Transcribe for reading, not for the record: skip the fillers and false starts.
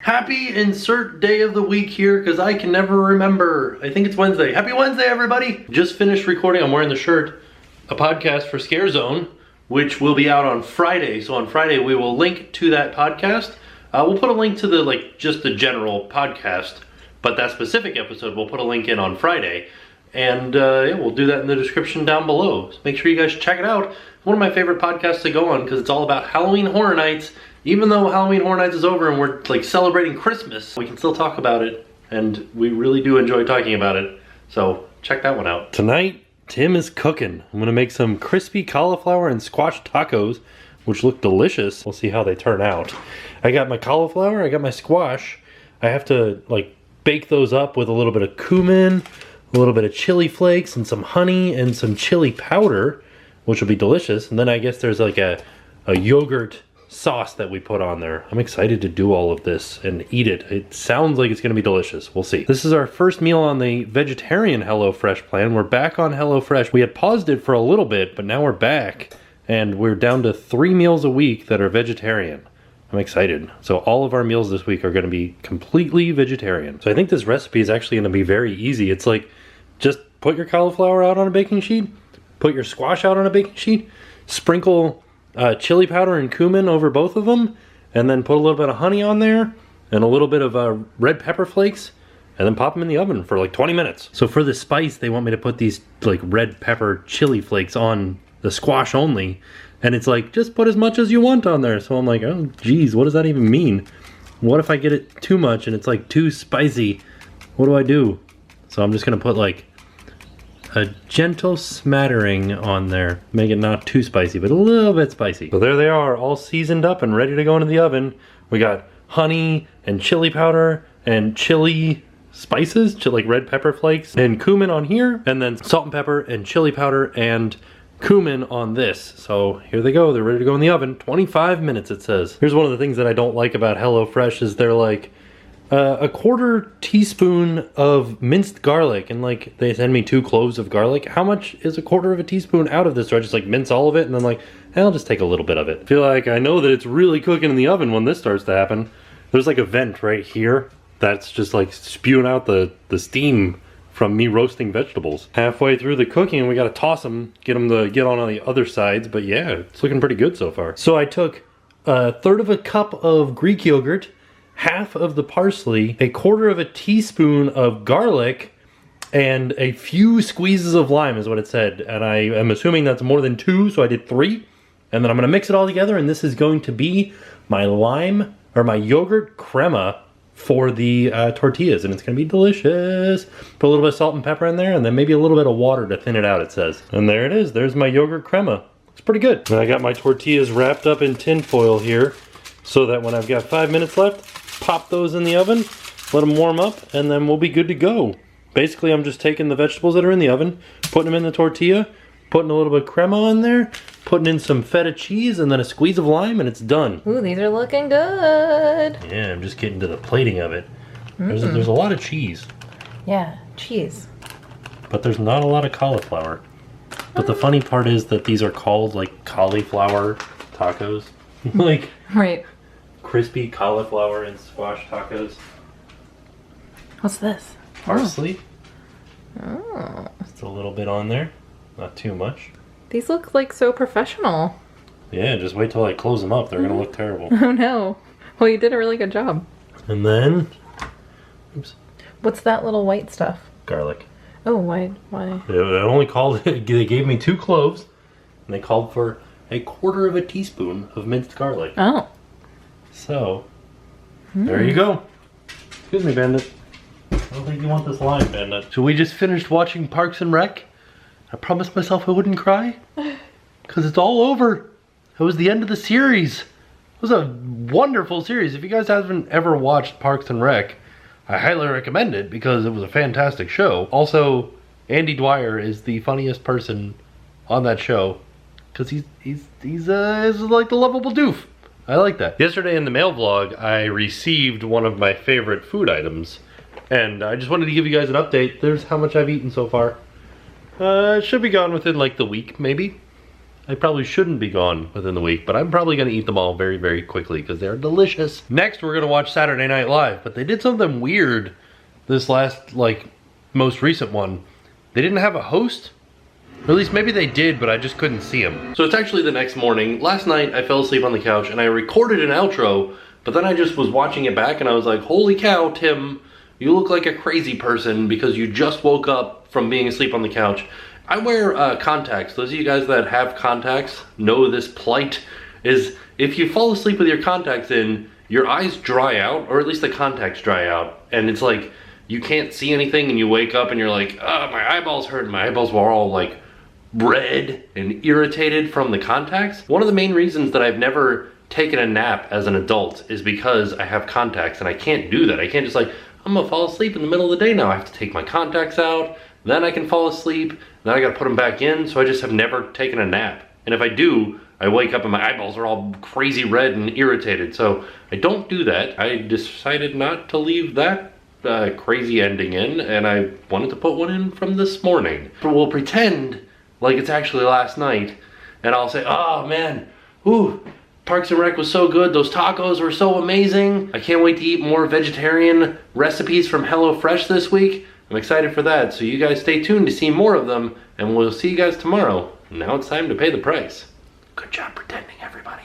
Happy insert day of the week here because I can never remember. I think it's Wednesday. Happy Wednesday, everybody. Just finished recording, I'm wearing the shirt, a podcast for Scare Zone, which will be out on Friday. So on Friday, we will link to that podcast. We'll put a link to the, just the general podcast, but that specific episode, we'll put a link in on Friday. And yeah, we'll do that in the description down below. So make sure you guys check it out. One of my favorite podcasts to go on because it's all about Halloween Horror Nights. Even though Halloween Horror Nights is over and we're celebrating Christmas, we can still talk about it, and we really do enjoy talking about it. So check that one out. Tonight, Tim is cooking. I'm gonna make some crispy cauliflower and squash tacos, which look delicious. We'll see how they turn out. I got my cauliflower, I got my squash. I have to bake those up with a little bit of cumin, a little bit of chili flakes, and some honey and some chili powder, which will be delicious. And then I guess there's a yogurt sauce that we put on there. I'm excited to do all of this and eat it. It sounds like it's gonna be delicious. We'll see. This is our first meal on the vegetarian HelloFresh plan. We're back on HelloFresh. We had paused it for a little bit, but now we're back and we're down to 3 meals a week that are vegetarian. I'm excited. So all of our meals this week are gonna be completely vegetarian. So I think this recipe is actually gonna be very easy. It's just put your cauliflower out on a baking sheet, put your squash out on a baking sheet, sprinkle chili powder and cumin over both of them, and then put a little bit of honey on there and a little bit of red pepper flakes, and then pop them in the oven for 20 minutes. So for the spice, they want me to put these red pepper chili flakes on the squash only, and it's just put as much as you want on there. So I'm like, oh geez, what does that even mean? What if I get it too much and it's too spicy? What do I do? So I'm just gonna put a gentle smattering on there. Make it not too spicy, but a little bit spicy. So there they are, all seasoned up and ready to go into the oven. We got honey and chili powder and chili spices, red pepper flakes and cumin on here, and then salt and pepper and chili powder and cumin on this. So here they go, they're ready to go in the oven. 25 minutes it says. Here's one of the things that I don't like about HelloFresh is they're a 1/4 teaspoon of minced garlic, and they send me 2 cloves of garlic. How much is a 1/4 teaspoon out of this? Do I just mince all of it and then I'll just take a little bit of it? I feel I know that it's really cooking in the oven when this starts to happen. There's a vent right here that's just spewing out the steam from me roasting vegetables. Halfway through the cooking, we gotta toss them, get them to get on the other sides, but yeah, it's looking pretty good so far. So I took 1/3 cup of Greek yogurt, half of the parsley, 1/4 teaspoon of garlic, and a few squeezes of lime is what it said. And I am assuming that's more than 2, so I did 3. And then I'm gonna mix it all together, and this is going to be my my yogurt crema for the tortillas, and it's gonna be delicious. Put a little bit of salt and pepper in there, and then maybe a little bit of water to thin it out, it says. And there it is, there's my yogurt crema. It's pretty good. And I got my tortillas wrapped up in tin foil here, so that when I've got 5 minutes left, pop those in the oven, let them warm up, and then we'll be good to go. Basically, I'm just taking the vegetables that are in the oven, putting them in the tortilla, putting a little bit of crema on there, putting in some feta cheese, and then a squeeze of lime, and it's done. Ooh, these are looking good. Yeah, I'm just getting to the plating of it. There's a lot of cheese. Yeah, cheese. But there's not a lot of cauliflower. But the funny part is that these are called cauliflower tacos. Right. Crispy cauliflower and squash tacos. What's this? Parsley. Oh. Just a little bit on there. Not too much. These look so professional. Yeah, just wait till I close them up. They're gonna look terrible. Oh no. Well, you did a really good job. And then, oops. What's that little white stuff? Garlic. Oh, why? It only called, they gave me 2 cloves, and they called for 1/4 teaspoon of minced garlic. Oh. So, there you go. Excuse me, Bandit. I don't think you want this lime, Bandit. So we just finished watching Parks and Rec. I promised myself I wouldn't cry, because it's all over. It was the end of the series. It was a wonderful series. If you guys haven't ever watched Parks and Rec, I highly recommend it because it was a fantastic show. Also, Andy Dwyer is the funniest person on that show, because he's the lovable doof. I like that. Yesterday in the mail vlog, I received one of my favorite food items, and I just wanted to give you guys an update. There's how much I've eaten so far. It should be gone within the week, maybe. I probably shouldn't be gone within the week, but I'm probably gonna eat them all very, very quickly because they're delicious. Next, we're gonna watch Saturday Night Live, but they did something weird this last, like, most recent one. They didn't have a host, or at least maybe they did, but I just couldn't see him. So it's actually the next morning. Last night, I fell asleep on the couch and I recorded an outro, but then I just was watching it back and I was like, holy cow, Tim, you look like a crazy person because you just woke up from being asleep on the couch. I wear contacts. Those of you guys that have contacts know this plight is if you fall asleep with your contacts in, your eyes dry out, or at least the contacts dry out. And it's like, you can't see anything and you wake up and you're like, oh, my eyeballs hurt. And my eyeballs were all like red and irritated from the contacts. One of the main reasons that I've never taken a nap as an adult is because I have contacts and I can't do that. I can't just like, I'm gonna fall asleep in the middle of the day now. I have to take my contacts out, then I can fall asleep, then I gotta put them back in, so I just have never taken a nap. And if I do, I wake up and my eyeballs are all crazy red and irritated. So I don't do that. I decided not to leave that crazy ending in, and I wanted to put one in from this morning. But we'll pretend like it's actually last night, and I'll say, oh man, ooh, Parks and Rec was so good. Those tacos were so amazing. I can't wait to eat more vegetarian recipes from HelloFresh this week. I'm excited for that. So you guys stay tuned to see more of them, and we'll see you guys tomorrow. Now it's time to pay the price. Good job pretending, everybody.